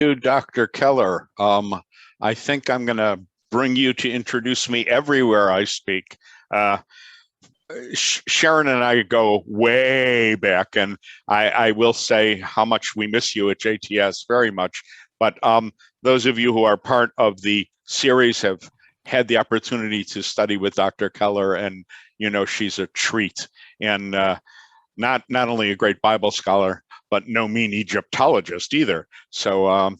you, Dr. Keller. I think I'm going to bring you to introduce me everywhere I speak. Sharon and I go way back, and I will say how much we miss you at JTS very much. But those of you who are part of the series have had the opportunity to study with Dr. Keller, and you know she's a treat, and not only a great Bible scholar, but no mean Egyptologist either. So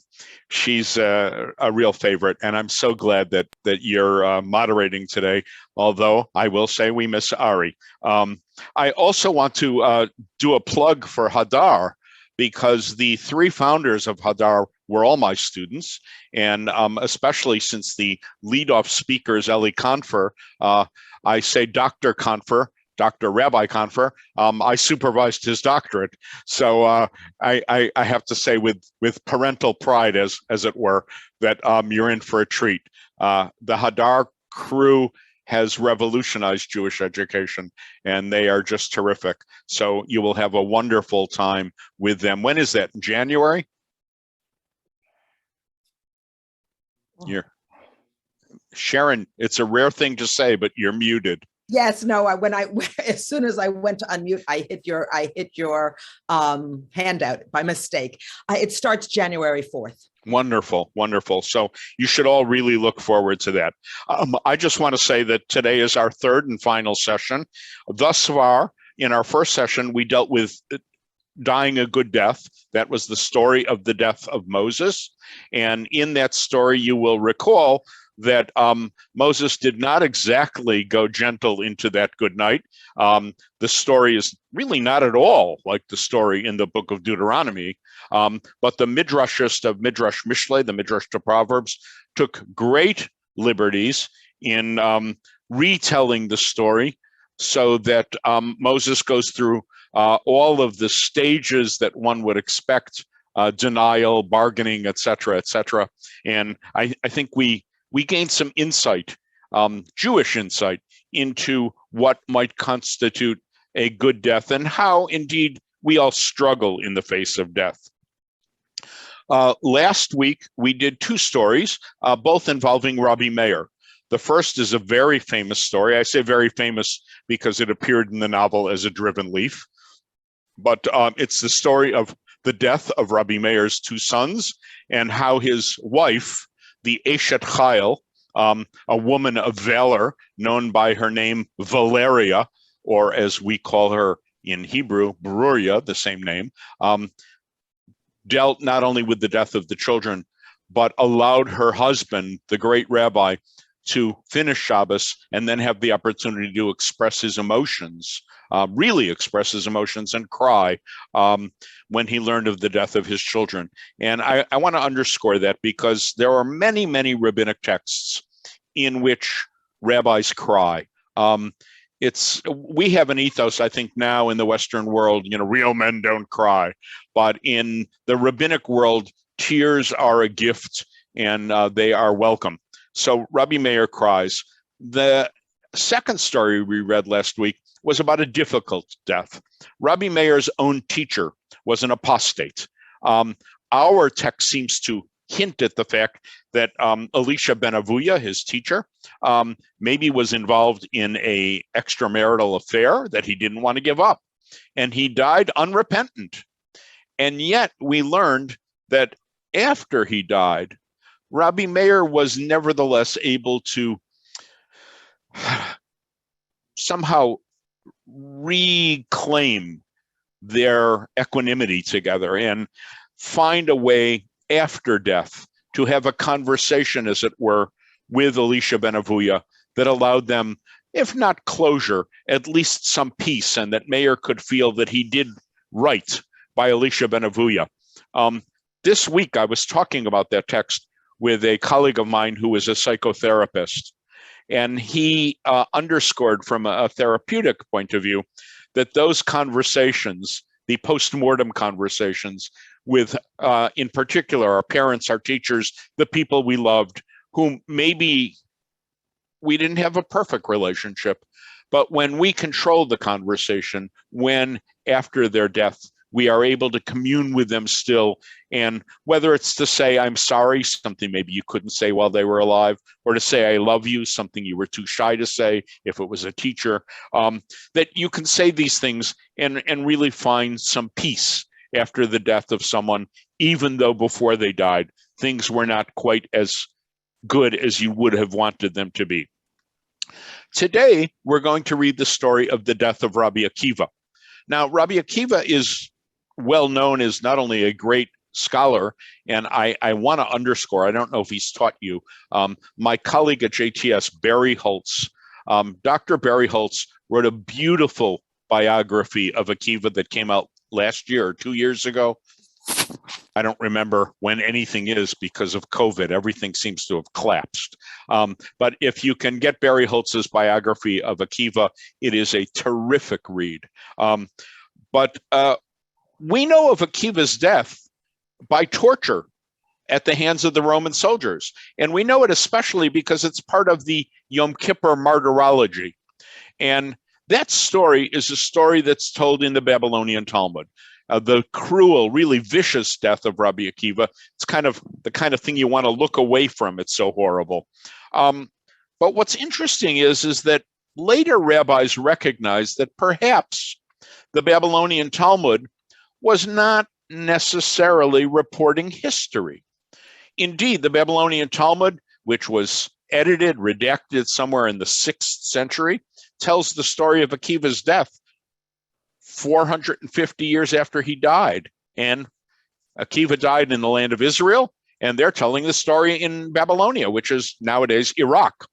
she's a real favorite, and I'm so glad that you're moderating today, although I will say we miss Ari. I also want to do a plug for Hadar, because the three founders of Hadar were all my students, and especially since the leadoff speaker is Eli Confer, I say Dr. Confer, Dr. Rabbi Confer. I supervised his doctorate, so I have to say with parental pride, as it were, that you're in for a treat. The Hadar crew has revolutionized Jewish education, and they are just terrific. So you will have a wonderful time with them. When is that? In January? Sharon, it's a rare thing to say, but you're muted. Yes, no. As soon as I went to unmute, I hit your handout by mistake. It starts January 4th. Wonderful, wonderful. So you should all really look forward to that. I just want to say that today is our third and final session. Thus far, in our first session, we dealt with dying a good death. That was the story of the death of Moses. And in that story, you will recall that Moses did not exactly go gentle into that good night. The story is really not at all like the story in the book of Deuteronomy, but the Midrashist of Midrash Mishle, the Midrash to Proverbs, took great liberties in retelling the story so that Moses goes through all of the stages that one would expect, denial, bargaining, etc., etc. And I think we gained some insight, Jewish insight, into what might constitute a good death and how, indeed, we all struggle in the face of death. Last week, we did two stories, both involving Rabbi Meir. The first is a very famous story. I say very famous because it appeared in the novel as a driven leaf. But it's the story of the death of Rabbi Meir's two sons and how his wife, the Eshet Chayil, a woman of valor known by her name Valeria, or as we call her in Hebrew, Beruria, the same name, dealt not only with the death of the children, but allowed her husband, the great rabbi, to finish Shabbos and then have the opportunity to express his emotions, really express his emotions and cry when he learned of the death of his children. And I want to underscore that because there are many, many rabbinic texts in which rabbis cry. We have an ethos, I think, now in the Western world, real men don't cry. But in the rabbinic world, tears are a gift and they are welcome. So Rabbi Meir cries. The second story we read last week was about a difficult death. Rabbi Meir's own teacher was an apostate. Our text seems to hint at the fact that Elisha ben Avuya, his teacher, maybe was involved in an extramarital affair that he didn't want to give up. And he died unrepentant. And yet we learned that after he died, Rabbi Meir was nevertheless able to somehow reclaim their equanimity together and find a way after death to have a conversation, as it were, with Elisha ben Avuya that allowed them, if not closure, at least some peace, and that Meir could feel that he did right by Elisha ben Avuya. This week, I was talking about that text with a colleague of mine who is a psychotherapist. And he underscored from a therapeutic point of view that those conversations, the post-mortem conversations with, in particular, our parents, our teachers, the people we loved, whom maybe we didn't have a perfect relationship, but when we controlled the conversation, when after their death, we are able to commune with them still. And whether it's to say, I'm sorry, something maybe you couldn't say while they were alive, or to say, I love you, something you were too shy to say if it was a teacher, that you can say these things and really find some peace after the death of someone, even though before they died, things were not quite as good as you would have wanted them to be. Today, we're going to read the story of the death of Rabbi Akiva. Now, Rabbi Akiva is well known as not only a great scholar, and I want to underscore, I don't know if he's taught you, my colleague at JTS, Barry Holtz, Dr. Barry Holtz wrote a beautiful biography of Akiva that came out last year or 2 years ago. I don't remember when anything is because of COVID. Everything seems to have collapsed. But if you can get Barry Holtz's biography of Akiva, it is a terrific read. But we know of Akiva's death by torture at the hands of the Roman soldiers. And we know it especially because it's part of the Yom Kippur martyrology. And that story is a story that's told in the Babylonian Talmud. The cruel, really vicious death of Rabbi Akiva. It's kind of the kind of thing you want to look away from. It's so horrible. But what's interesting is that later rabbis recognized that perhaps the Babylonian Talmud was not necessarily reporting history. Indeed, the Babylonian Talmud, which was edited, redacted somewhere in the 6th century, tells the story of Akiva's death 450 years after he died. And Akiva died in the land of Israel, and they're telling the story in Babylonia, which is nowadays Iraq.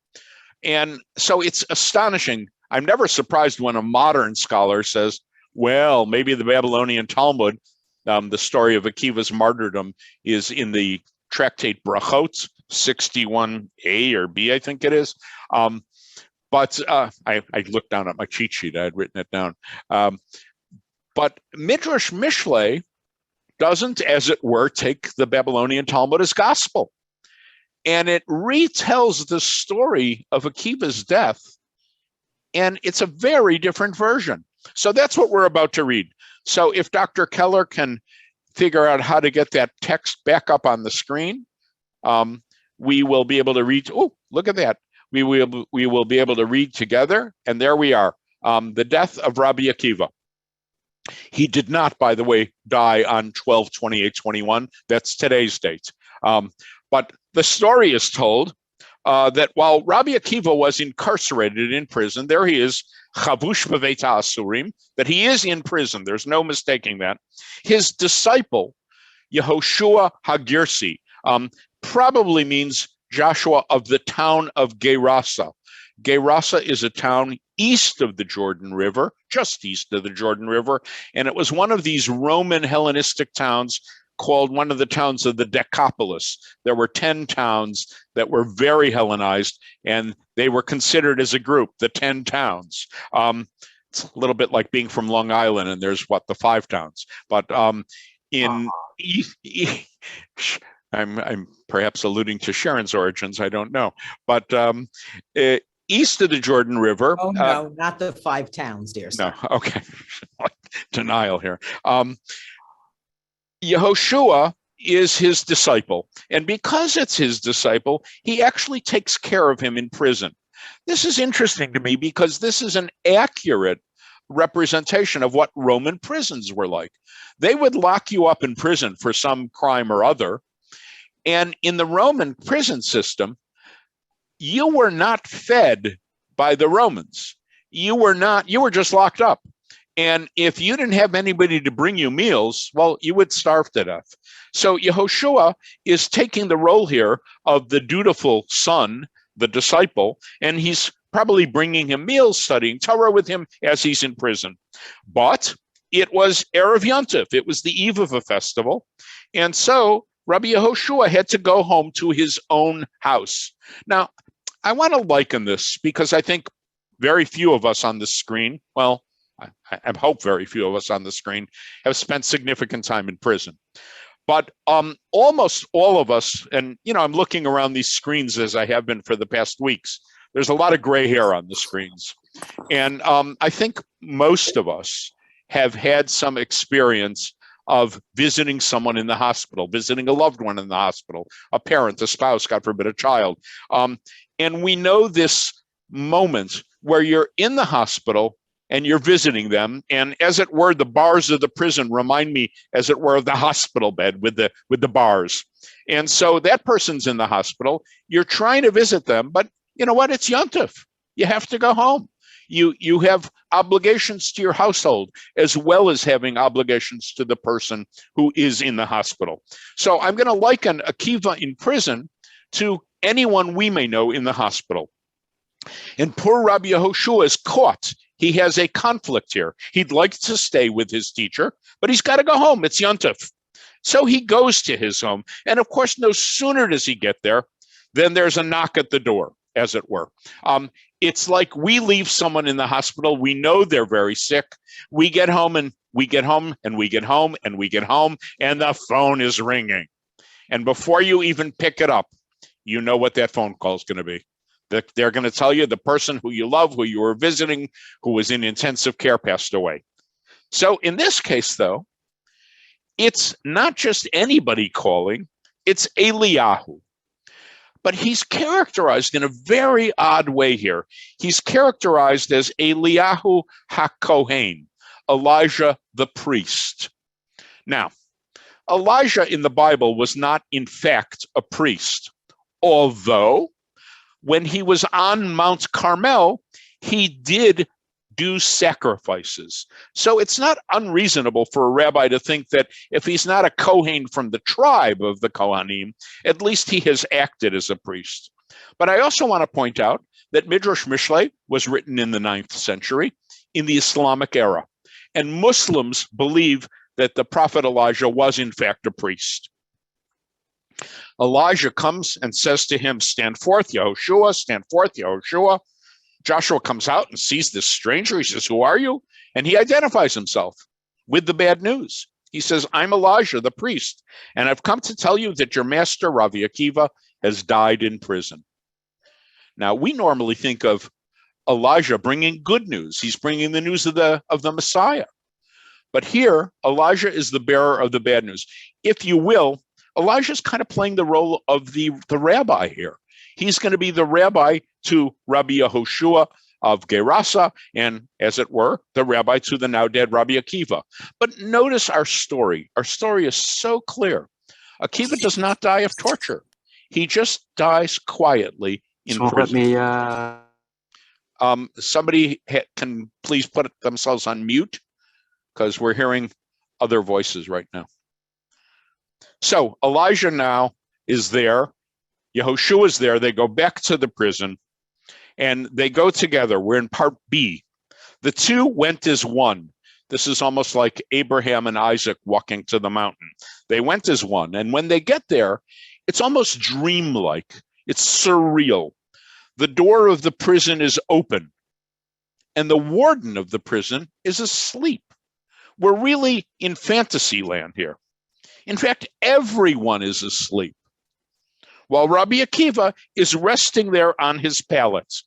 And so it's astonishing. I'm never surprised when a modern scholar says, well, maybe the Babylonian Talmud, the story of Akiva's martyrdom, is in the tractate Brachot, 61a or b, I think it is. But I looked down at my cheat sheet. I had written it down. But Midrash Mishle doesn't, as it were, take the Babylonian Talmud as gospel. And it retells the story of Akiva's death. And it's a very different version. So that's what we're about to read. So if Dr. Keller can figure out how to get that text back up on the screen, we will be able to read. Oh, look at that. We will be able to read together. And there we are. The death of Rabbi Akiva. He did not, by the way, die on 12/28/21. That's today's date. But the story is told that while Rabbi Akiva was incarcerated in prison, there he is, chavush b'veit ha'asurim, that he is in prison. There's no mistaking that. His disciple, Yahushua HaGirsi, probably means Joshua of the town of Gerasa. Gerasa is a town east of the Jordan River, just east of the Jordan River, and it was one of these Roman Hellenistic towns called one of the towns of the Decapolis. There were 10 towns that were very Hellenized, and they were considered as a group, the 10 towns. It's a little bit like being from Long Island, and there's the 5 towns. But I'm perhaps alluding to Sharon's origins, I don't know. But east of the Jordan River. Oh, no, not the 5 towns, dear sir. No, okay. Denial here. Yahushua is his disciple. And because it's his disciple, he actually takes care of him in prison. This is interesting to me because this is an accurate representation of what Roman prisons were like. They would lock you up in prison for some crime or other. And in the Roman prison system, you were not fed by the Romans. You were just locked up. And if you didn't have anybody to bring you meals, well, you would starve to death. So Yahushua is taking the role here of the dutiful son, the disciple, and he's probably bringing him meals, studying Torah with him as he's in prison. But it was Erev Yontif. It was the eve of a festival. And so Rabbi Yahushua had to go home to his own house. Now, I want to liken this because I think very few of us on the screen, well, I hope very few of us on the screen have spent significant time in prison. But almost all of us, and I'm looking around these screens as I have been for the past weeks, there's a lot of gray hair on the screens. And I think most of us have had some experience of visiting someone in the hospital, visiting a loved one in the hospital, a parent, a spouse, God forbid, a child. And we know this moment where you're in the hospital and you're visiting them, and as it were, the bars of the prison remind me, as it were, of the hospital bed with the bars. And so that person's in the hospital. You're trying to visit them, but you know what? It's Yontif. You have to go home. You have obligations to your household as well as having obligations to the person who is in the hospital. So I'm going to liken Akiva in prison to anyone we may know in the hospital. And poor Rabbi Yahushua is caught. He has a conflict here. He'd like to stay with his teacher, but he's got to go home. It's Yontif. So he goes to his home. And of course, no sooner does he get there than there's a knock at the door, as it were. It's like we leave someone in the hospital. We know they're very sick. We get home and we get home and we get home and we get home, and the phone is ringing. And before you even pick it up, you know what that phone call is going to be. They're going to tell you the person who you love, who you were visiting, who was in intensive care, passed away. So in this case, though, it's not just anybody calling, it's Eliyahu. But he's characterized in a very odd way here. He's characterized as Eliyahu HaKohen, Elijah the priest. Now, Elijah in the Bible was not, in fact, a priest, although when he was on Mount Carmel, he did do sacrifices. So it's not unreasonable for a rabbi to think that if he's not a Kohen from the tribe of the Kohanim, at least he has acted as a priest. But I also want to point out that Midrash Mishle was written in the 9th century in the Islamic era. And Muslims believe that the prophet Elijah was in fact a priest. Elijah comes and says to him, "Stand forth, Yahushua, stand forth, Yahushua." Joshua comes out and sees this stranger. He says, "Who are you?" And he identifies himself with the bad news. He says, "I'm Elijah, the priest, and I've come to tell you that your master, Rabbi Akiba, has died in prison." Now, we normally think of Elijah bringing good news. He's bringing the news of the Messiah. But here, Elijah is the bearer of the bad news. If you will, Elijah's kind of playing the role of the rabbi here. He's going to be the rabbi to Rabbi Yahushua of Gerasa, and as it were, the rabbi to the now dead Rabbi Akiva. But notice our story. Our story is so clear. Akiva does not die of torture. He just dies quietly in prison. Somebody can please put themselves on mute, because we're hearing other voices right now. So Elijah now is there. Yahushua is there. They go back to the prison and they go together. We're in part B. The two went as one. This is almost like Abraham and Isaac walking to the mountain. They went as one. And when they get there, it's almost dreamlike. It's surreal. The door of the prison is open and the warden of the prison is asleep. We're really in fantasy land here. In fact, everyone is asleep, while Rabbi Akiva is resting there on his pallet.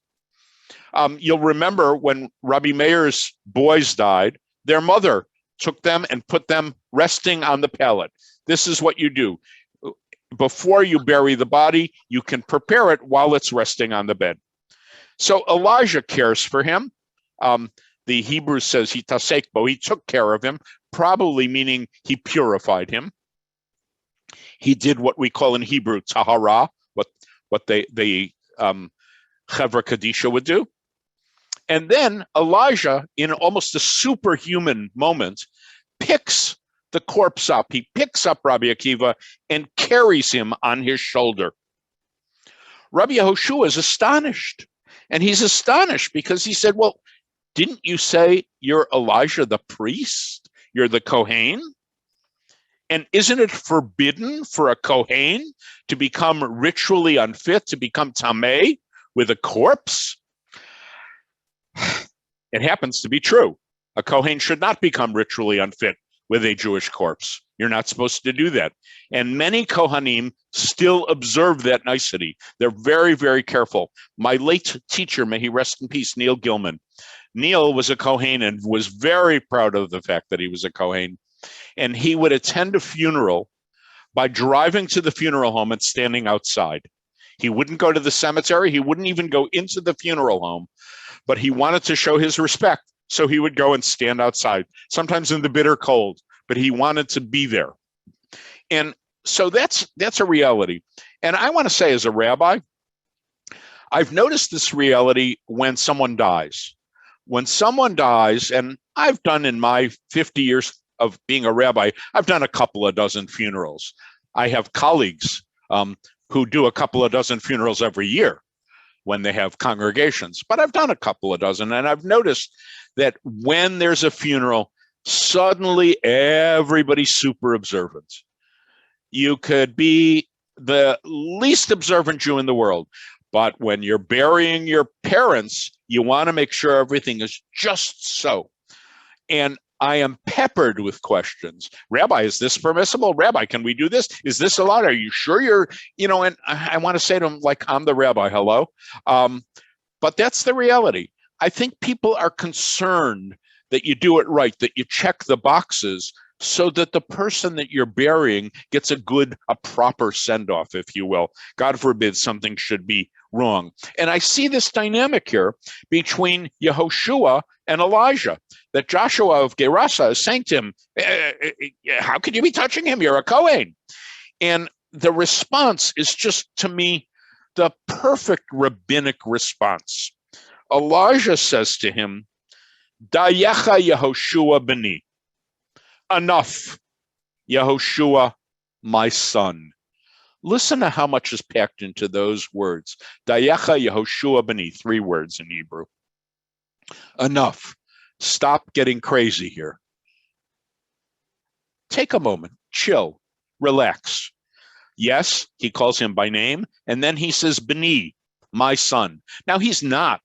You'll remember when Rabbi Meir's boys died, their mother took them and put them resting on the pallet. This is what you do. Before you bury the body, you can prepare it while it's resting on the bed. So Elijah cares for him. The Hebrew says he tasekbo, he took care of him, probably meaning he purified him. He did what we call in Hebrew tahara, what the Chevra Kadisha would do. And then Elijah, in almost a superhuman moment, picks the corpse up. He picks up Rabbi Akiva and carries him on his shoulder. Rabbi Yahushua is astonished. And he's astonished because he said, "Well, didn't you say you're Elijah the priest? You're the Kohen? And isn't it forbidden for a Kohen to become ritually unfit, to become tameh with a corpse?" It happens to be true. A Kohen should not become ritually unfit with a Jewish corpse. You're not supposed to do that. And many Kohanim still observe that nicety. They're very, very careful. My late teacher, may he rest in peace, Neil Gilman, Neil was a Kohen and was very proud of the fact that he was a Kohen. And he would attend a funeral by driving to the funeral home and standing outside. He wouldn't go to the cemetery. He wouldn't even go into the funeral home, but he wanted to show his respect. So he would go and stand outside, sometimes in the bitter cold, but he wanted to be there. And so that's a reality. And I want to say, as a rabbi, I've noticed this reality when someone dies. When someone dies, and I've done in my 50 years of being a rabbi, I've done a couple of dozen funerals. I have colleagues who do a couple of dozen funerals every year when they have congregations, but I've done a couple of dozen, and I've noticed that when there's a funeral, suddenly everybody's super observant. You could be the least observant Jew in the world, but when you're burying your parents, you want to make sure everything is just so. And I am peppered with questions. Rabbi, is this permissible? Rabbi, can we do this? Is this allowed? Are you sure you're, and I want to say to them, like, I'm the rabbi, hello? But that's the reality. I think people are concerned that you do it right, that you check the boxes so that the person that you're burying gets a proper send-off, if you will. God forbid something should be wrong. And I see this dynamic here between Yahushua and Elijah, that Joshua of Gerasa is saying to him, how could you be touching him? You're a Kohen. And the response is just, to me, the perfect rabbinic response. Elijah says to him, Dayecha Yehoshua b'ni. Enough, Yahushua, my son. Listen to how much is packed into those words. Dayecha Yehoshua b'ni, 3 words in Hebrew. Enough. Stop getting crazy here. Take a moment, chill, relax. Yes, he calls him by name, and then he says, b'ni, my son. Now, he's not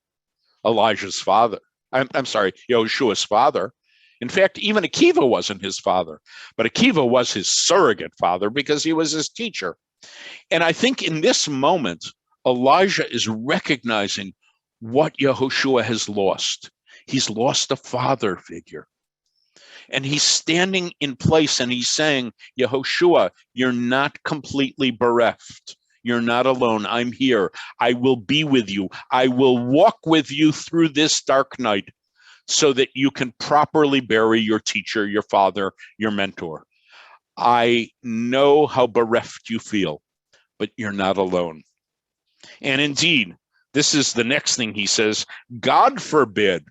Elijah's father. I'm sorry, Yahushua's father. In fact, even Akiva wasn't his father, but Akiva was his surrogate father because he was his teacher. And I think in this moment, Elijah is recognizing what Yahushua has lost. He's lost a father figure. And he's standing in place and he's saying, Yahushua, you're not completely bereft. You're not alone. I'm here. I will be with you. I will walk with you through this dark night so that you can properly bury your teacher, your father, your mentor. I know how bereft you feel, but you're not alone. And indeed, this is the next thing he says, God forbid,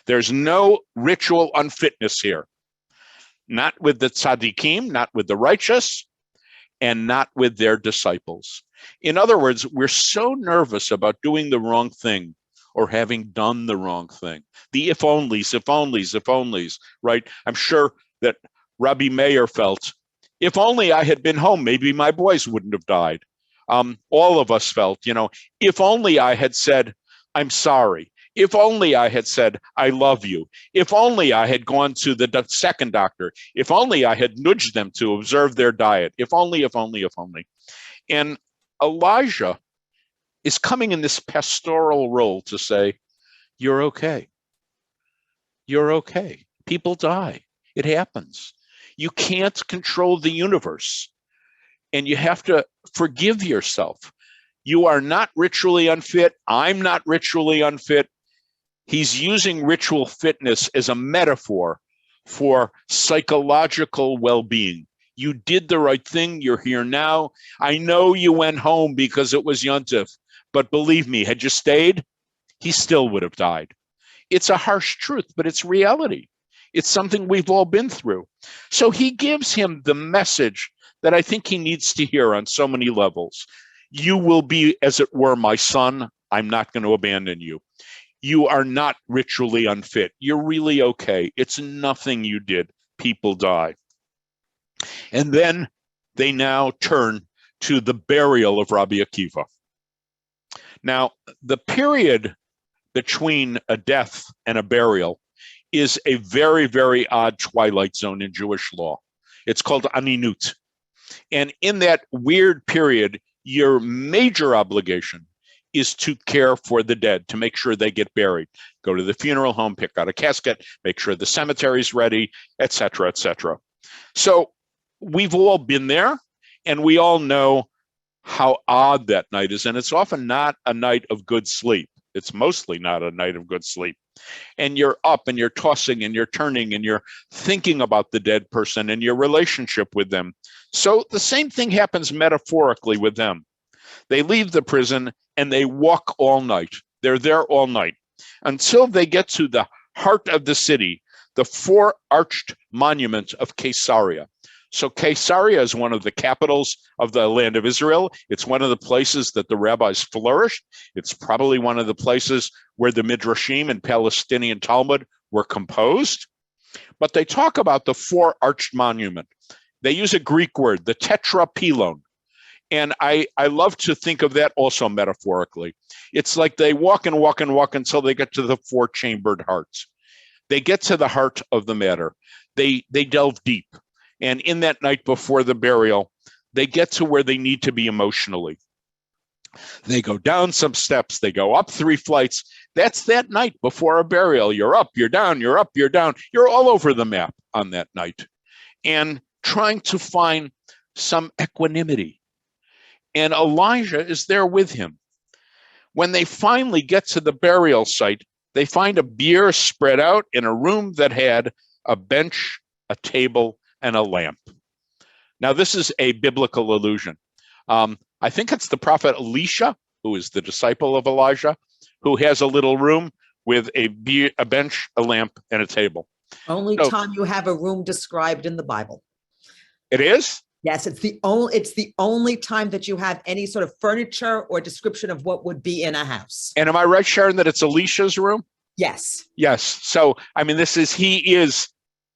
there's no ritual unfitness here. Not with the tzaddikim, not with the righteous, and not with their disciples. In other words, we're so nervous about doing the wrong thing or having done the wrong thing. The if onlys, right? I'm sure that Rabbi Meir felt, if only I had been home, maybe my boys wouldn't have died. All of us felt, if only I had said, I'm sorry. If only I had said, I love you. If only I had gone to the second doctor. If only I had nudged them to observe their diet. If only. And Elijah is coming in this pastoral role to say, you're okay. You're okay. People die. It happens. You can't control the universe. And you have to forgive yourself. You are not ritually unfit. I'm not ritually unfit. He's using ritual fitness as a metaphor for psychological well-being. You did the right thing. You're here now. I know you went home because it was Yontif, but believe me, had you stayed, he still would have died. It's a harsh truth, but it's reality. It's something we've all been through. So he gives him the message that I think he needs to hear on so many levels. You will be, as it were, my son. I'm not going to abandon you. You are not ritually unfit. You're really okay. It's nothing you did. People die. And then they now turn to the burial of Rabbi Akiva. Now, the period between a death and a burial is a very, very odd twilight zone in Jewish law. It's called aninut. And in that weird period, your major obligation is to care for the dead, to make sure they get buried. Go to the funeral home, pick out a casket, make sure the cemetery's ready, etc., etc. So we've all been there, and we all know how odd that night is. And it's often not a night of good sleep. It's mostly not a night of good sleep. And you're up and you're tossing and you're turning and you're thinking about the dead person and your relationship with them. So the same thing happens metaphorically with them. They leave the prison and they walk all night. They're there all night until they get to the heart of the city, the four-arched monument of Caesarea. So Caesarea is one of the capitals of the land of Israel. It's one of the places that the rabbis flourished. It's probably one of the places where the Midrashim and Palestinian Talmud were composed. But they talk about the four-arched monument. They use a Greek word, the tetrapelon. And I love to think of that also metaphorically. It's like they walk and walk and walk until they get to the four-chambered hearts. They get to the heart of the matter. They delve deep. And in that night before the burial, they get to where they need to be emotionally. They go down some steps, they go up 3 flights. That's that night before a burial. You're up, you're down, you're up, you're down. You're all over the map on that night and trying to find some equanimity. And Elijah is there with him. When they finally get to the burial site, they find a bier spread out in a room that had a bench, a table, and a lamp. Now, this is a biblical allusion. I think it's the prophet Elisha, who is the disciple of Elijah, who has a little room with a bench, a lamp, and a table. Only time you have a room described in the Bible. It is? Yes, it's the only time that you have any sort of furniture or description of what would be in a house. And am I right, Sharon, that it's Elisha's room? Yes. Yes. So, I mean, he is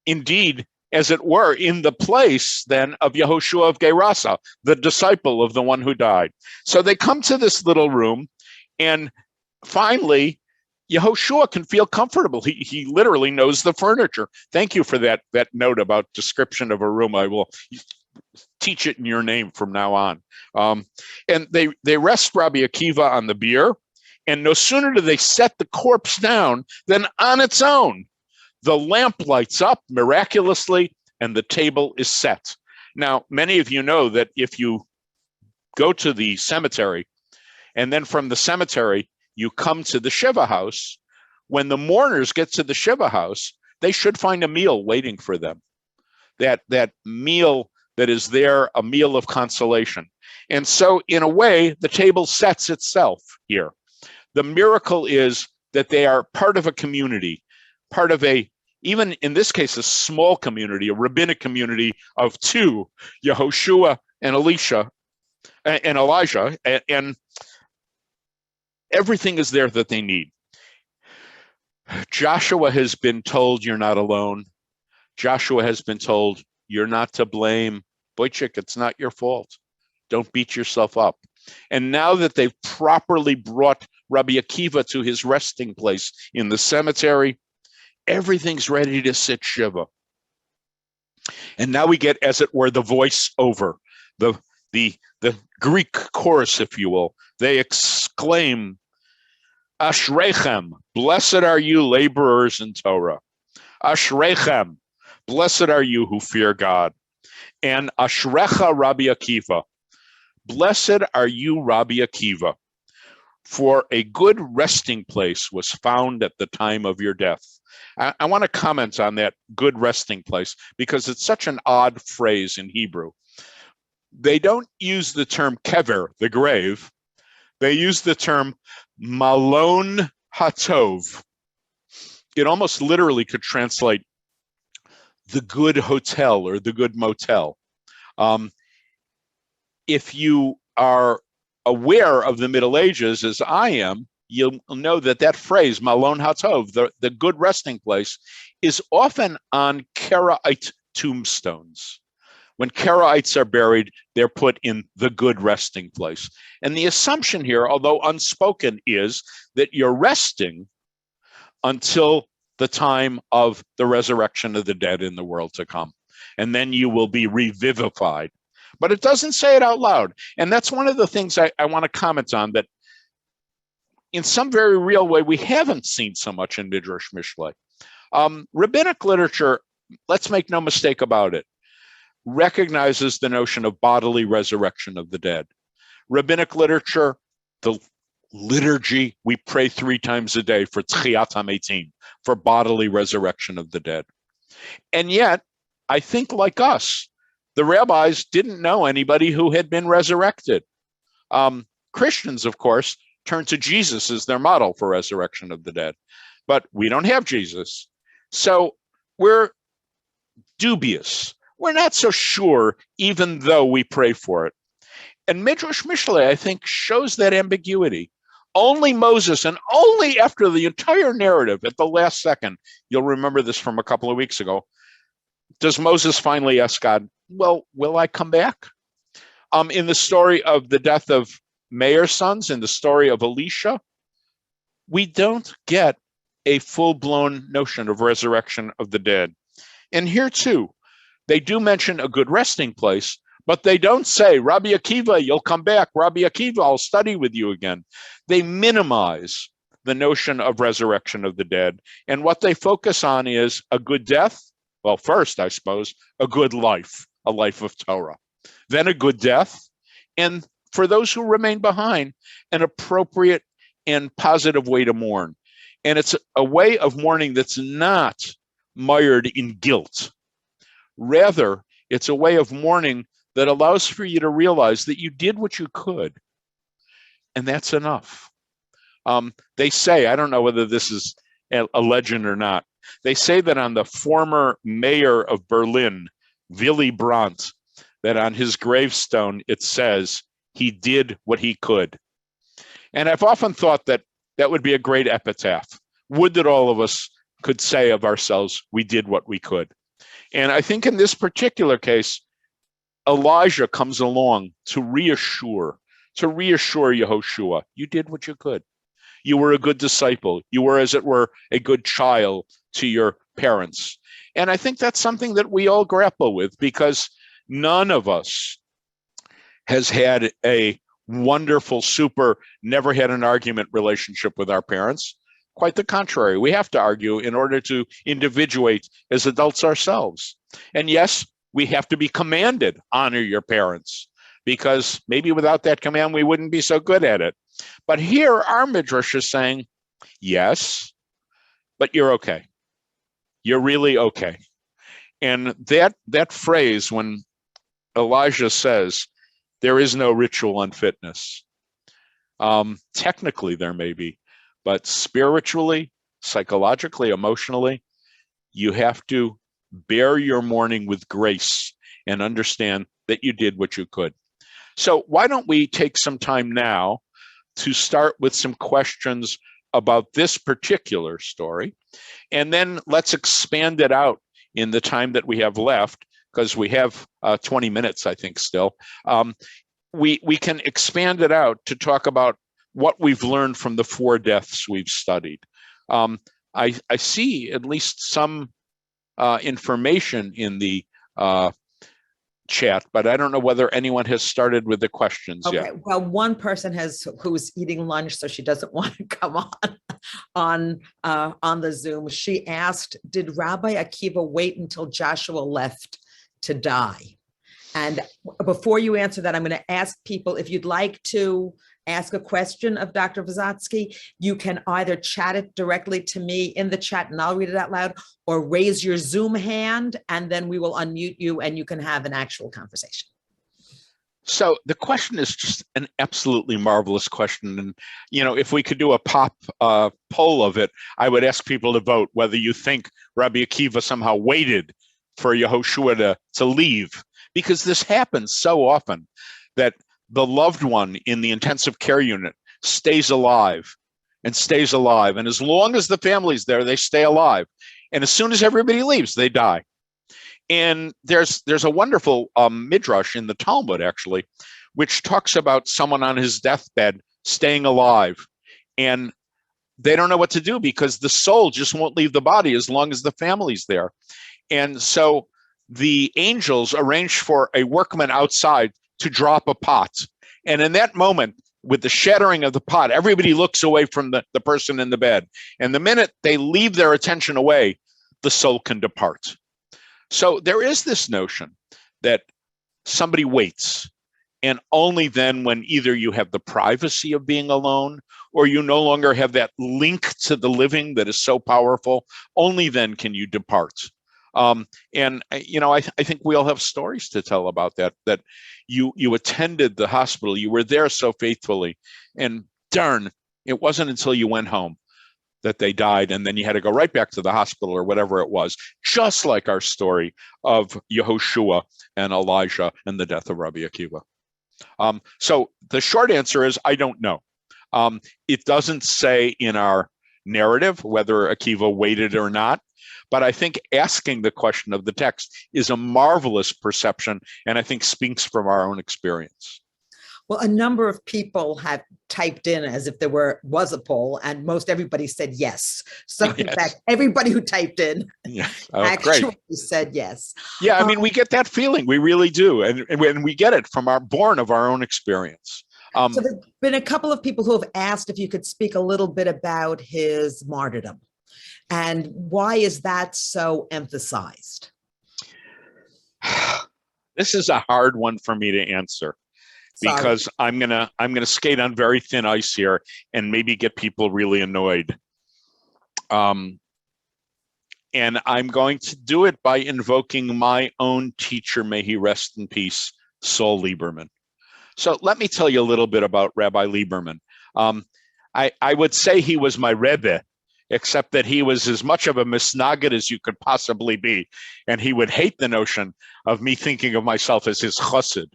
indeed, as it were, in the place then of Yahushua of Gerasa, the disciple of the one who died. So they come to this little room, and finally, Yahushua can feel comfortable. He literally knows the furniture. Thank you for that note about description of a room. I will teach it in your name from now on. And they rest Rabbi Akiva on the bier, and no sooner do they set the corpse down than on its own, the lamp lights up miraculously and the table is set. Now, many of you know that if you go to the cemetery and then from the cemetery, you come to the Shiva house, when the mourners get to the Shiva house, they should find a meal waiting for them. That meal that is there, a meal of consolation. And so in a way, the table sets itself here. The miracle is that they are part of a community, part of even in this case, a small community, a rabbinic community of 2, Yahushua and Elijah, and everything is there that they need. Joshua has been told, you're not alone. Joshua has been told, you're not to blame. Boychik, it's not your fault. Don't beat yourself up. And now that they've properly brought Rabbi Akiva to his resting place in the cemetery, everything's ready to sit Shiva. And now we get, as it were, the voice over, the Greek chorus, if you will. They exclaim, Ashrechem, blessed are you laborers in Torah. Ashrechem, blessed are you who fear God. And Ashrecha Rabbi Akiva, blessed are you, Rabbi Akiva, for a good resting place was found at the time of your death. I want to comment on that good resting place because it's such an odd phrase in Hebrew. They don't use the term kever, the grave. They use the term malon hatov. It almost literally could translate the good hotel or the good motel. If you are aware of the Middle Ages, as I am, you'll know that phrase, malon hatov, the good resting place, is often on Karaite tombstones. When Karaites are buried, they're put in the good resting place. And the assumption here, although unspoken, is that you're resting until the time of the resurrection of the dead in the world to come. And then you will be revivified. But it doesn't say it out loud. And that's one of the things I want to comment on, that in some very real way, we haven't seen so much in Midrash Mishle. Rabbinic literature, let's make no mistake about it, recognizes the notion of bodily resurrection of the dead. Rabbinic literature, the liturgy, we pray 3 times a day for Tchiyat HaMeitim, for bodily resurrection of the dead. And yet, I think like us, the rabbis didn't know anybody who had been resurrected. Christians, of course, turn to Jesus as their model for resurrection of the dead, but we don't have Jesus. So we're dubious. We're not so sure, even though we pray for it. And Midrash Mishle, I think, shows that ambiguity. Only Moses, and only after the entire narrative at the last second, you'll remember this from a couple of weeks ago, does Moses finally ask God, well, will I come back? In the story of the death of Meir's sons, in the story of Elisha, we don't get a full-blown notion of resurrection of the dead. And here too, they do mention a good resting place, but they don't say, Rabbi Akiba, you'll come back. Rabbi Akiba, I'll study with you again. They minimize the notion of resurrection of the dead. And what they focus on is a good death. Well, first, I suppose, a good life, a life of Torah. Then a good death. And for those who remain behind, an appropriate and positive way to mourn. And it's a way of mourning that's not mired in guilt. Rather, it's a way of mourning that allows for you to realize that you did what you could, and that's enough. They say, I don't know whether this is a legend or not, they say that on the former mayor of Berlin, Willy Brandt, that on his gravestone it says, he did what he could. And I've often thought that that would be a great epitaph. Would that all of us could say of ourselves, we did what we could. And I think in this particular case, Elijah comes along to reassure Yahushua, you did what you could. You were a good disciple. You were, as it were, a good child to your parents. And I think that's something that we all grapple with, because none of us has had a wonderful, never had an argument relationship with our parents. Quite the contrary. We have to argue in order to individuate as adults ourselves. And yes, we have to be commanded, honor your parents, because maybe without that command, we wouldn't be so good at it. But here, our Midrash is saying, yes, but you're okay. You're really okay. And that phrase, when Elijah says, there is no ritual unfitness, technically there may be, but spiritually, psychologically, emotionally, you have to bear your mourning with grace and understand that you did what you could. So why don't we take some time now to start with some questions about this particular story, and then let's expand it out in the time that we have left, because we have 20 minutes, I think, still. We can expand it out to talk about what we've learned from the 4 deaths we've studied. I see at least some information in the chat, but I don't know whether anyone has started with the questions yet. Well, one person who's eating lunch, so she doesn't want to come on the Zoom. She asked, did Rabbi Akiba wait until Joshua left to die? And before you answer that, I'm going to ask people, if you'd like to ask a question of Dr. Visotzky, you can either chat it directly to me in the chat and I'll read it out loud, or raise your Zoom hand and then we will unmute you and you can have an actual conversation. So the question is just an absolutely marvelous question. And, you know, if we could do a pop poll of it, I would ask people to vote whether you think Rabbi Akiva somehow waited for Yahushua to leave, because this happens so often that the loved one in the intensive care unit stays alive and stays alive. And as long as the family's there, they stay alive. And as soon as everybody leaves, they die. And there's a wonderful midrash in the Talmud, actually, which talks about someone on his deathbed staying alive. And they don't know what to do because the soul just won't leave the body as long as the family's there. And so the angels arrange for a workman outside to drop a pot. And in that moment, with the shattering of the pot, everybody looks away from the person in the bed. And the minute they leave their attention away, the soul can depart. So there is this notion that somebody waits, and only then, when either you have the privacy of being alone or you no longer have that link to the living that is so powerful, only then can you depart. And I think we all have stories to tell about that you attended the hospital, you were there so faithfully, and darn, it wasn't until you went home that they died, and then you had to go right back to the hospital or whatever it was, just like our story of Yahushua and Elijah and the death of Rabbi Akiba. So the short answer is, I don't know. It doesn't say in our narrative whether Akiva waited or not, but I think asking the question of the text is a marvelous perception, and I think speaks from our own experience. Well, a number of people have typed in as if there was a poll, and most everybody said yes. So in fact, everybody who typed in actually said yes. Yeah, I mean, we get that feeling. We really do. And we get it from born of our own experience. So there's been a couple of people who have asked if you could speak a little bit about his martyrdom. And why is that so emphasized? This is a hard one for me to answer. Because I'm gonna skate on very thin ice here and maybe get people really annoyed. And I'm going to do it by invoking my own teacher, may he rest in peace, Saul Lieberman. So let me tell you a little bit about Rabbi Lieberman. I would say he was my Rebbe, except that he was as much of a misnagid as you could possibly be. And he would hate the notion of me thinking of myself as his chassid.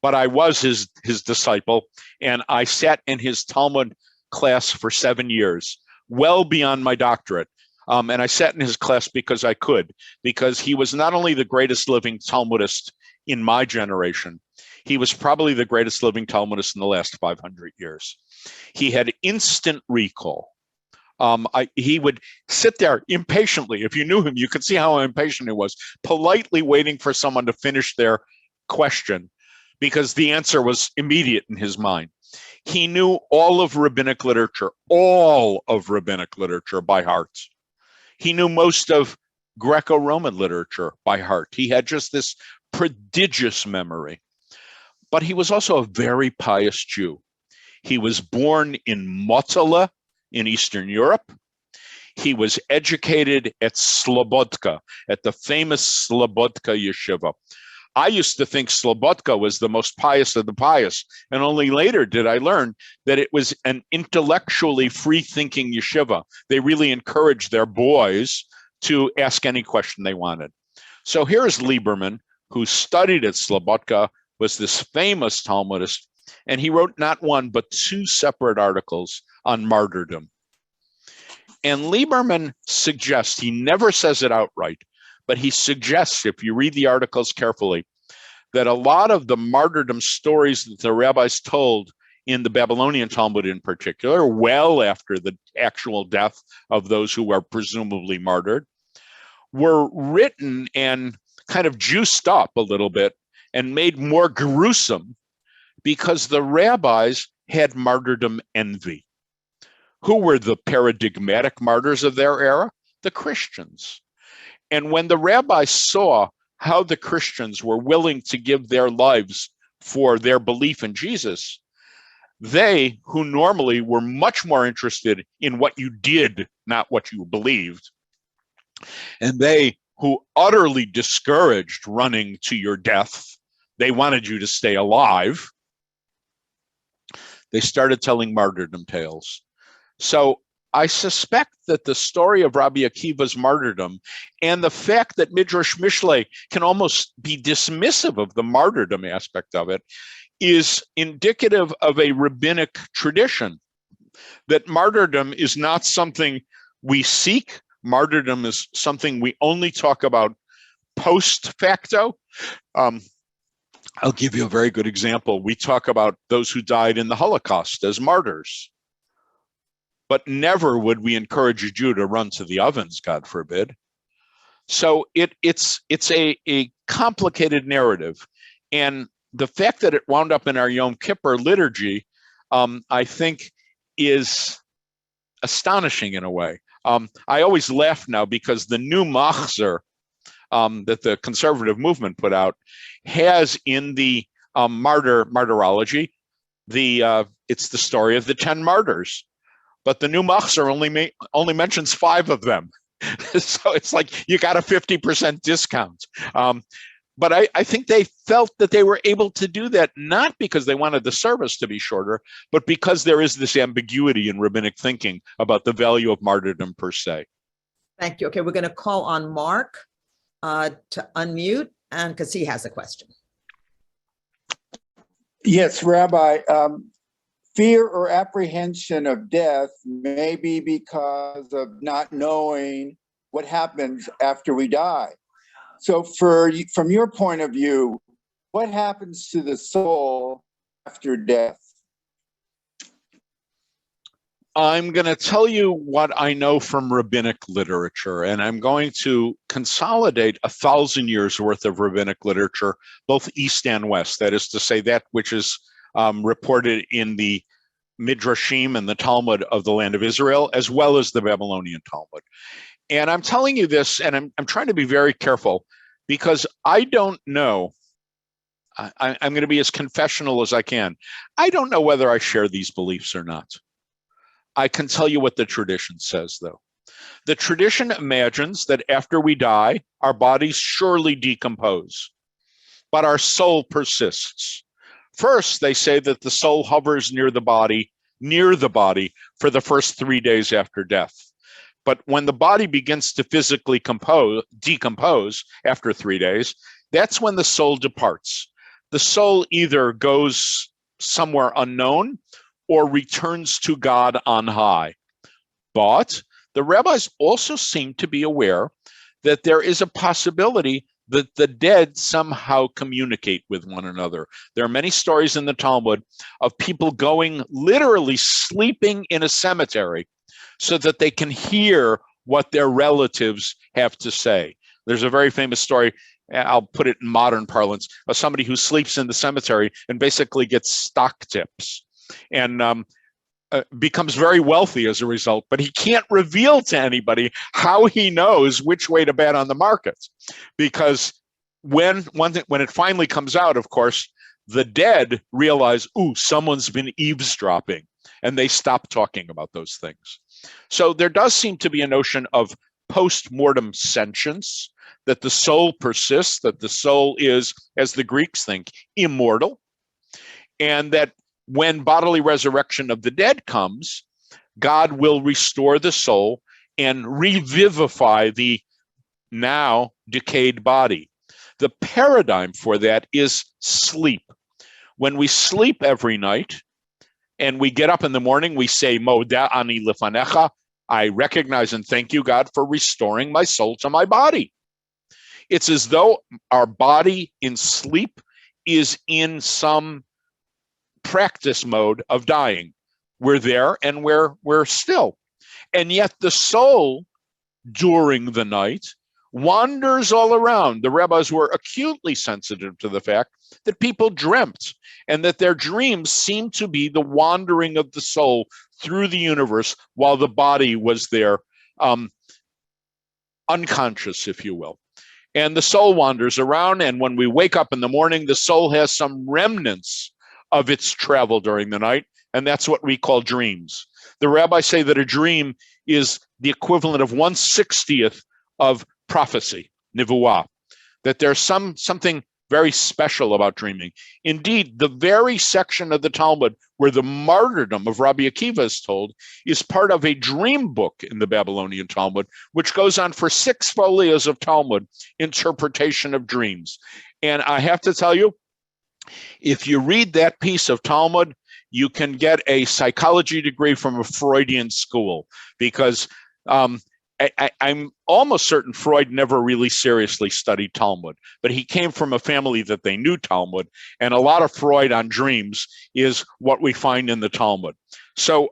But I was his disciple, and I sat in his Talmud class for 7 years, well beyond my doctorate. And I sat in his class because I could, because he was not only the greatest living Talmudist in my generation, he was probably the greatest living Talmudist in the last 500 years. He had instant recall. He would sit there impatiently. If you knew him, you could see how impatient he was, politely waiting for someone to finish their question, because the answer was immediate in his mind. He knew all of rabbinic literature by heart. He knew most of Greco-Roman literature by heart. He had just this prodigious memory. But he was also a very pious Jew. He was born in Motala in Eastern Europe. He was educated at Slobodka, at the famous Slobodka yeshiva. I used to think Slobodka was the most pious of the pious, and only later did I learn that it was an intellectually free-thinking yeshiva. They really encouraged their boys to ask any question they wanted. So here's Lieberman, who studied at Slobodka, was this famous Talmudist, and he wrote not one but 2 separate articles on martyrdom. And Lieberman suggests, he never says it outright, but he suggests, if you read the articles carefully, that a lot of the martyrdom stories that the rabbis told in the Babylonian Talmud in particular, well after the actual death of those who were presumably martyred, were written and kind of juiced up a little bit and made more gruesome because the rabbis had martyrdom envy. Who were the paradigmatic martyrs of their era? The Christians. And when the rabbis saw how the Christians were willing to give their lives for their belief in Jesus, they, who normally were much more interested in what you did, not what you believed, and they who utterly discouraged running to your death, they wanted you to stay alive, they started telling martyrdom tales. So I suspect that the story of Rabbi Akiva's martyrdom and the fact that Midrash Mishle can almost be dismissive of the martyrdom aspect of it is indicative of a rabbinic tradition, that martyrdom is not something we seek. Martyrdom is something we only talk about post facto. I'll give you a very good example. We talk about those who died in the Holocaust as martyrs. But never would we encourage a Jew to run to the ovens, God forbid. So it's a complicated narrative. And the fact that it wound up in our Yom Kippur liturgy, I think is astonishing in a way. I always laugh now because the new machzor that the conservative movement put out has in the martyrology, it's the story of the 10 martyrs, but the new machzor only mentions 5 of them. So it's like you got a 50% discount. But I think they felt that they were able to do that not because they wanted the service to be shorter, but because there is this ambiguity in rabbinic thinking about the value of martyrdom per se. Thank you. Okay, we're going to call on Mark to unmute, and because he has a question. Yes, Rabbi. Fear or apprehension of death may be because of not knowing what happens after we die. So from your point of view, what happens to the soul after death? I'm going to tell you what I know from rabbinic literature, and I'm going to consolidate 1,000 years worth of rabbinic literature, both East and West. That is to say, that which is reported in the Midrashim and the Talmud of the land of Israel, as well as the Babylonian Talmud. And I'm telling you this, and I'm trying to be very careful, because I don't know, I'm going to be as confessional as I can. I don't know whether I share these beliefs or not. I can tell you what the tradition says, though. The tradition imagines that after we die, our bodies surely decompose, but our soul persists. First, they say that the soul hovers near the body for the first 3 days after death. But when the body begins to physically decompose after 3 days, that's when the soul departs. The soul either goes somewhere unknown or returns to God on high. But the rabbis also seem to be aware that there is a possibility that the dead somehow communicate with one another. There are many stories in the Talmud of people going, literally sleeping in a cemetery so that they can hear what their relatives have to say. There's a very famous story, I'll put it in modern parlance, of somebody who sleeps in the cemetery and basically gets stock tips and becomes very wealthy as a result, but he can't reveal to anybody how he knows which way to bet on the market. Because when it finally comes out, of course, the dead realize, ooh, someone's been eavesdropping, and they stop talking about those things. So there does seem to be a notion of post-mortem sentience, that the soul persists, that the soul is, as the Greeks think, immortal, and that when bodily resurrection of the dead comes, God will restore the soul and revivify the now decayed body. The paradigm for that is sleep. When we sleep every night and we get up in the morning, we say, Moda ani lefanecha, I recognize and thank you, God, for restoring my soul to my body. It's as though our body in sleep is in some practice mode of dying. We're there and we're still. And yet the soul during the night wanders all around. The rabbis were acutely sensitive to the fact that people dreamt and that their dreams seemed to be the wandering of the soul through the universe while the body was there, unconscious, if you will. And the soul wanders around, and when we wake up in the morning, the soul has some remnants of its travel during the night, and that's what we call dreams. The rabbis say that a dream is the equivalent of 1/60th of prophecy, nivuah, that there's something very special about dreaming. Indeed, the very section of the Talmud where the martyrdom of Rabbi Akiba is told is part of a dream book in the Babylonian Talmud, which goes on for 6 folios of Talmud, interpretation of dreams. And I have to tell you, if you read that piece of Talmud, you can get a psychology degree from a Freudian school, because I'm almost certain Freud never really seriously studied Talmud, but he came from a family that they knew Talmud, and a lot of Freud on dreams is what we find in the Talmud. So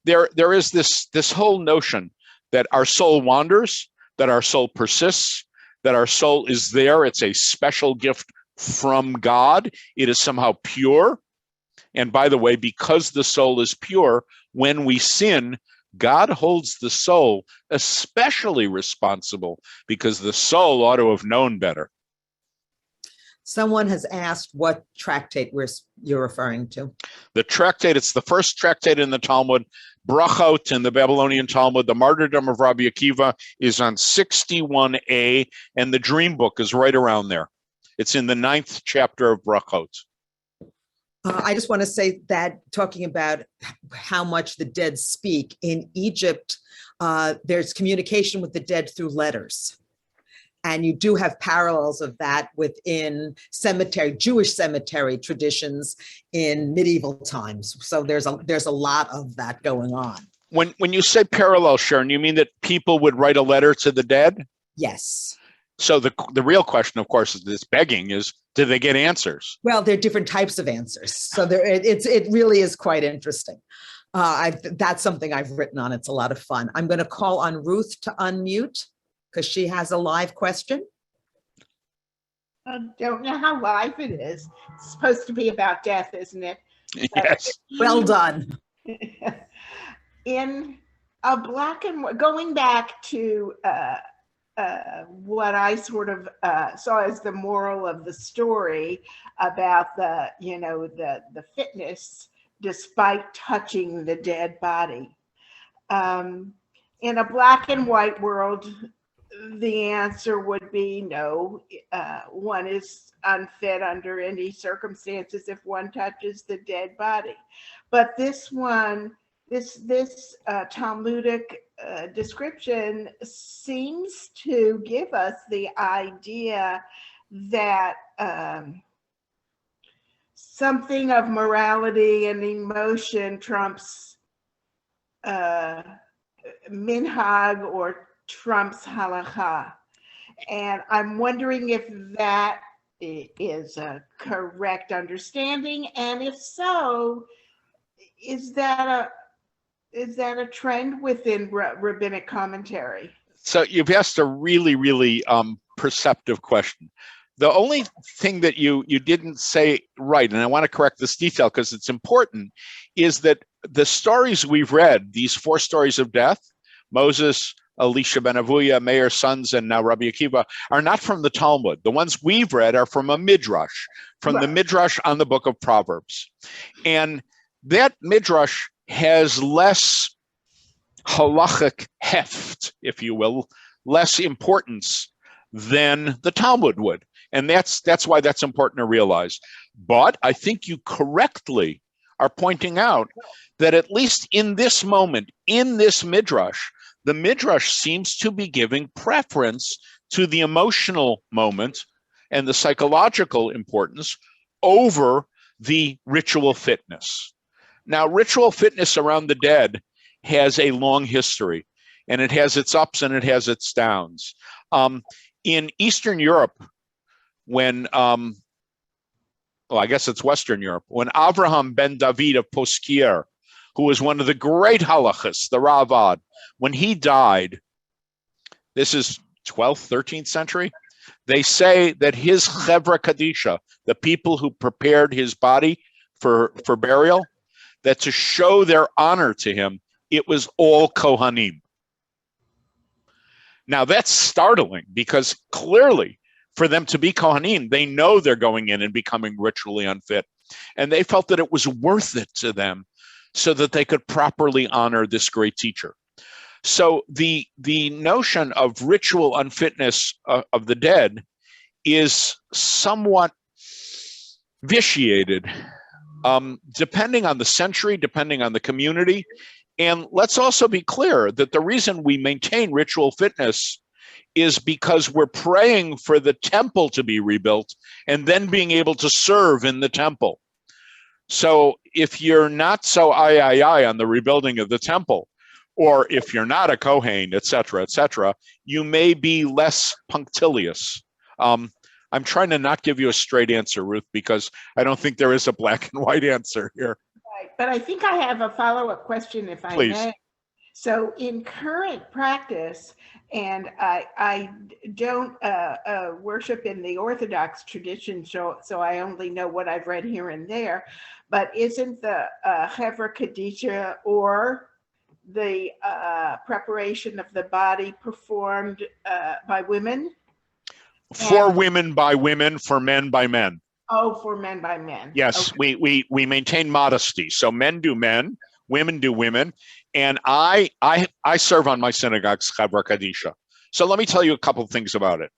there is this whole notion that our soul wanders, that our soul persists, that our soul is there. It's a special gift from God. It is somehow pure. And by the way, because the soul is pure, when we sin, God holds the soul especially responsible because the soul ought to have known better. Someone has asked what tractate you're referring to. The tractate, it's the first tractate in the Talmud, Brachot in the Babylonian Talmud. The Martyrdom of Rabbi Akiva is on 61a, and the Dream Book is right around there. It's in the 9th chapter of Brachot. I just want to say that, talking about how much the dead speak, in Egypt, there's communication with the dead through letters. And you do have parallels of that within Jewish cemetery traditions in medieval times. So there's a lot of that going on. When you say parallel, Sharon, you mean that people would write a letter to the dead? Yes. So the real question, of course, is this begging is, did they get answers? Well, there are different types of answers. So it really is quite interesting. That's something I've written on. It's a lot of fun. I'm going to call on Ruth to unmute, because she has a live question. I don't know how live it is. It's supposed to be about death, isn't it? Yes. Well done. In a black and white, going back to what I sort of saw as the moral of the story about the fitness despite touching the dead body. In a black and white world, the answer would be no. One is unfit under any circumstances if one touches the dead body. But this Talmudic description seems to give us the idea that something of morality and emotion trumps minhag or trumps halakha. And I'm wondering if that is a correct understanding, and if so, is that a trend within rabbinic commentary? So you've asked a really, really perceptive question. The only thing that you didn't say right, and I want to correct this detail because it's important, is that the stories we've read, these 4 stories of death, Moses, Elisha ben Avuya, Meir's sons, and now Rabbi Akiva, are not from the Talmud. The ones we've read are from a Midrash, from the Midrash on the book of Proverbs. And that Midrash has less halachic heft, if you will, less importance than the Talmud would. And that's why that's important to realize. But I think you correctly are pointing out that at least in this moment, in this Midrash, the Midrash seems to be giving preference to the emotional moment and the psychological importance over the ritual fitness. Now, ritual fitness around the dead has a long history, and it has its ups and it has its downs. In Eastern Europe, when, I guess it's Western Europe, when Avraham ben David of Poskier, who was one of the great halachas, the Ravad, when he died, this is 12th, 13th century, they say that his Chevra Kadisha, the people who prepared his body for burial, that to show their honor to him, it was all Kohanim. Now that's startling because clearly for them to be Kohanim, they know they're going in and becoming ritually unfit. And they felt that it was worth it to them so that they could properly honor this great teacher. So the notion of ritual unfitness of the dead is somewhat vitiated, depending on the century, depending on the community. And let's also be clear that the reason we maintain ritual fitness is because we're praying for the temple to be rebuilt and then being able to serve in the temple. So if you're not so on the rebuilding of the temple, or if you're not a Kohen, et cetera, you may be less punctilious. I'm trying to not give you a straight answer, Ruth, because I don't think there is a black and white answer here. Right, but I think I have a follow-up question, if I may. So in current practice, and I don't worship in the Orthodox tradition, so I only know what I've read here and there, but isn't the Hevra Kadisha or the preparation of the body performed by women? For women by women, for men by men. Oh, for men by men. Yes, okay. we maintain modesty. So men do men, women do women. And I serve on my synagogue's Chevra Kadisha. So let me tell you a couple of things about it.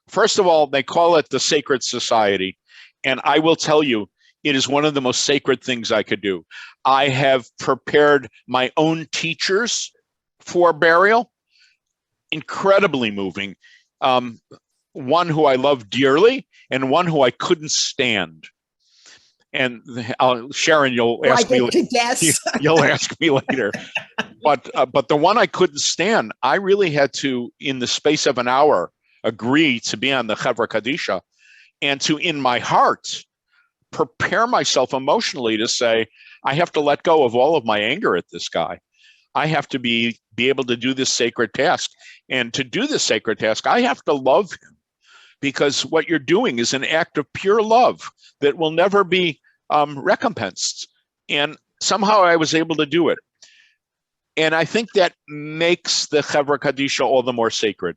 First of all, they call it the Sacred Society. And I will tell you, it is one of the most sacred things I could do. I have prepared my own teachers for burial. Incredibly moving. One who I love dearly and one who I couldn't stand. And Sharon, you'll ask me. You'll ask me later. But the one I couldn't stand, I really had to, in the space of an hour, agree to be on the Chevra Kadisha, and to, in my heart, prepare myself emotionally to say, I have to let go of all of my anger at this guy. I have to be able to do this sacred task, and to do this sacred task, I have to love him, because what you're doing is an act of pure love that will never be recompensed. And somehow I was able to do it. And I think that makes the Chevra Kadisha all the more sacred,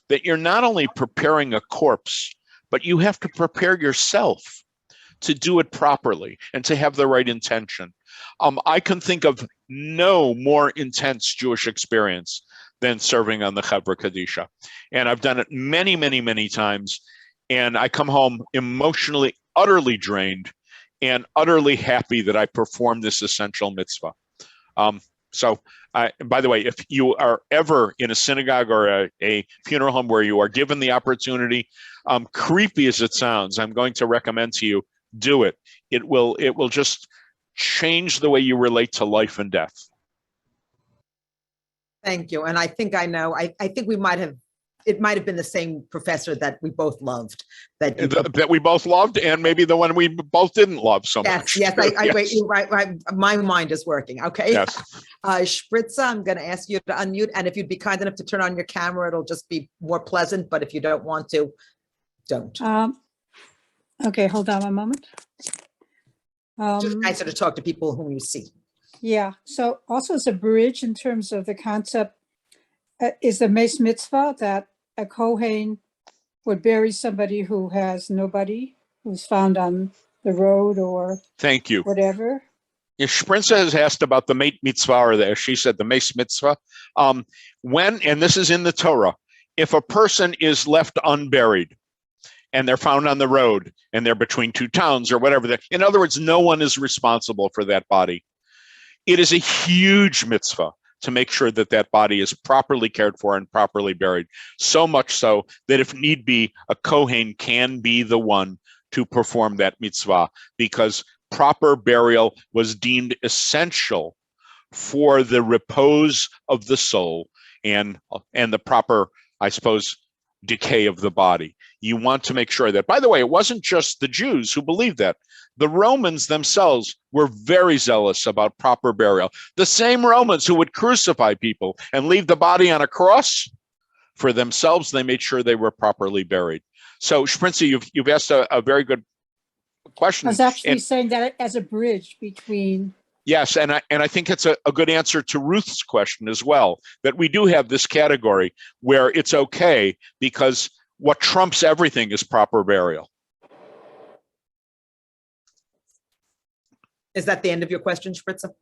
that you're not only preparing a corpse, but you have to prepare yourself to do it properly and to have the right intention. I can think of no more intense Jewish experience than serving on the Chevra Kadisha. And I've done it many, many, many times. And I come home emotionally, utterly drained and utterly happy that I performed this essential mitzvah. By the way, if you are ever in a synagogue or a funeral home where you are given the opportunity, creepy as it sounds, I'm going to recommend to you, do it. It will just change the way you relate to life and death. Thank you. And I think I know, I think it might have been the same professor that we both loved. That we both loved, and maybe the one we both didn't love so much. Yes, right. My mind is working. Okay. Yes. Spritza, I'm going to ask you to unmute, and if you'd be kind enough to turn on your camera, it'll just be more pleasant. But if you don't want to, don't. Okay, hold on one moment. Just nicer to talk to people whom you see. Yeah. So also as a bridge in terms of the concept, is the Mace Mitzvah that a Kohen would bury somebody who has nobody, who's found on the road or thank you whatever. Yeah, Sprinza has asked about the Mace Mitzvah, or she said the Mace Mitzvah. When, and this is in the Torah, if a person is left unburied and they're found on the road and they're between two towns or whatever, in other words, no one is responsible for that body. It is a huge mitzvah to make sure that that body is properly cared for and properly buried. So much so that if need be, a Kohen can be the one to perform that mitzvah, because proper burial was deemed essential for the repose of the soul and the proper, I suppose, decay of the body. You want to make sure that, by the way, it wasn't just the Jews who believed that. The Romans themselves were very zealous about proper burial. The same Romans who would crucify people and leave the body on a cross, for themselves, they made sure they were properly buried. So, Sprinza, you've asked a very good question. I was actually saying that as a bridge between. Yes, and I think it's a good answer to Ruth's question as well, that we do have this category where it's okay because what trumps everything is proper burial. Is that the end of your question, Spritza?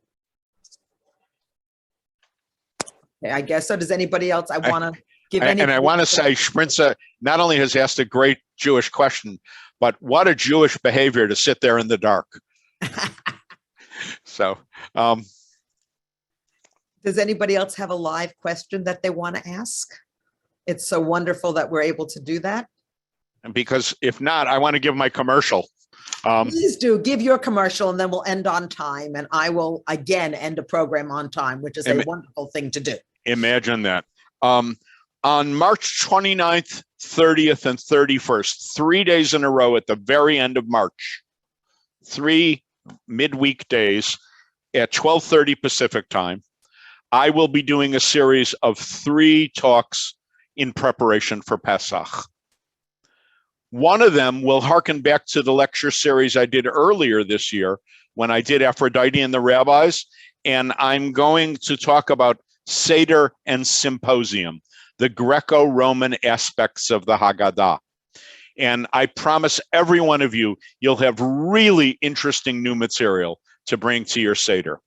Okay, I guess so. Does anybody else? I want to give any. And I want to say, Spritza not only has asked a great Jewish question, but what a Jewish behavior to sit there in the dark. So, does anybody else have a live question that they want to ask? It's so wonderful that we're able to do that. And because if not, I want to give my commercial. Please do give your commercial, and then we'll end on time. And I will again end a program on time, which is a wonderful thing to do. Imagine that. On March 29th, 30th, and 31st, 3 days in a row at the very end of March, 3 midweek days at 12:30 Pacific time, I will be doing a series of 3 talks in preparation for Pesach. One of them will harken back to the lecture series I did earlier this year when I did Aphrodite and the Rabbis, and I'm going to talk about Seder and Symposium, the Greco-Roman aspects of the Haggadah. And I promise every one of you, you'll have really interesting new material to bring to your Seder.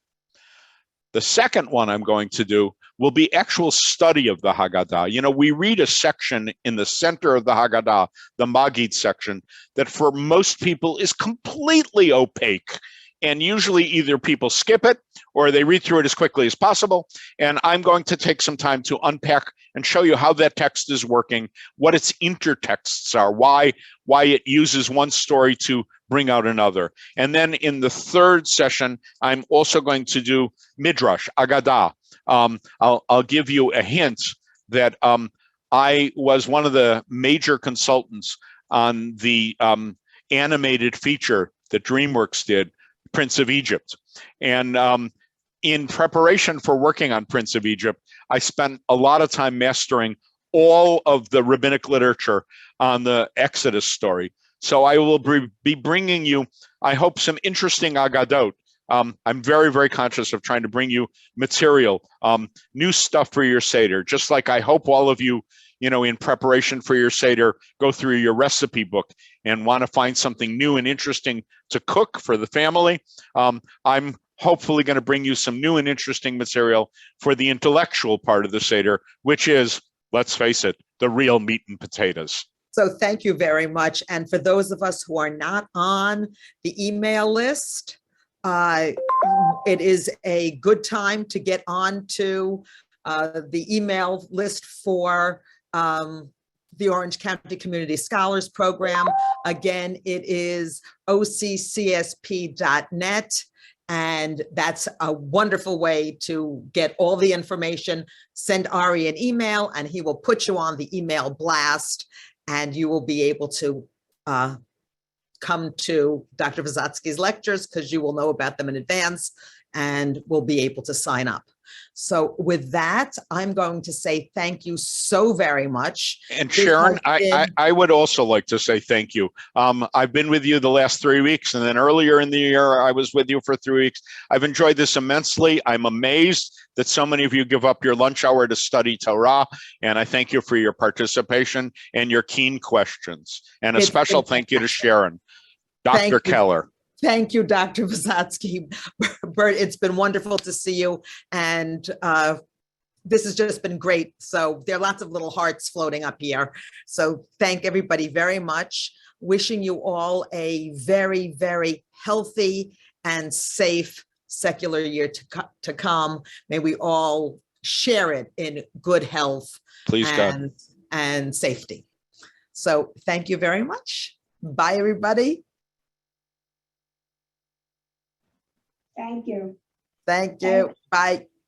The second one I'm going to do will be actual study of the Haggadah. You know, we read a section in the center of the Haggadah, the Magid section, that for most people is completely opaque. And usually either people skip it or they read through it as quickly as possible. And I'm going to take some time to unpack and show you how that text is working, what its intertexts are, why it uses one story to bring out another. And then in the third session, I'm also going to do Midrash, Agadah. I'll give you a hint that I was one of the major consultants on the animated feature that DreamWorks did, Prince of Egypt. And in preparation for working on Prince of Egypt, I spent a lot of time mastering all of the rabbinic literature on the Exodus story. So I will be bringing you, I hope, some interesting Agadot. I'm very, very conscious of trying to bring you material, new stuff for your Seder, just like I hope all of you, you know, in preparation for your Seder, go through your recipe book and want to find something new and interesting to cook for the family. I'm hopefully going to bring you some new and interesting material for the intellectual part of the Seder, which is, let's face it, the real meat and potatoes. So thank you very much. And for those of us who are not on the email list, it is a good time to get on to the email list for the Orange County Community Scholars Program. Again, it is occsp.net. And that's a wonderful way to get all the information. Send Ari an email and he will put you on the email blast, and you will be able to come to Dr. Visotzky's lectures because you will know about them in advance and will be able to sign up. So with that, I'm going to say thank you so very much. And Sharon, I would also like to say thank you. I've been with you the last 3 weeks, and then earlier in the year, I was with you for 3 weeks. I've enjoyed this immensely. I'm amazed that so many of you give up your lunch hour to study Torah, and I thank you for your participation and your keen questions. And a special thank you to Sharon, Dr. Keller. Thank you, Dr. Visotzky. Bert, it's been wonderful to see you. And this has just been great. So there are lots of little hearts floating up here. So thank everybody very much. Wishing you all a very, very healthy and safe secular year to come. May we all share it in good health. Please, God. And safety. So thank you very much. Bye, everybody. Thank you. Thank you. Bye.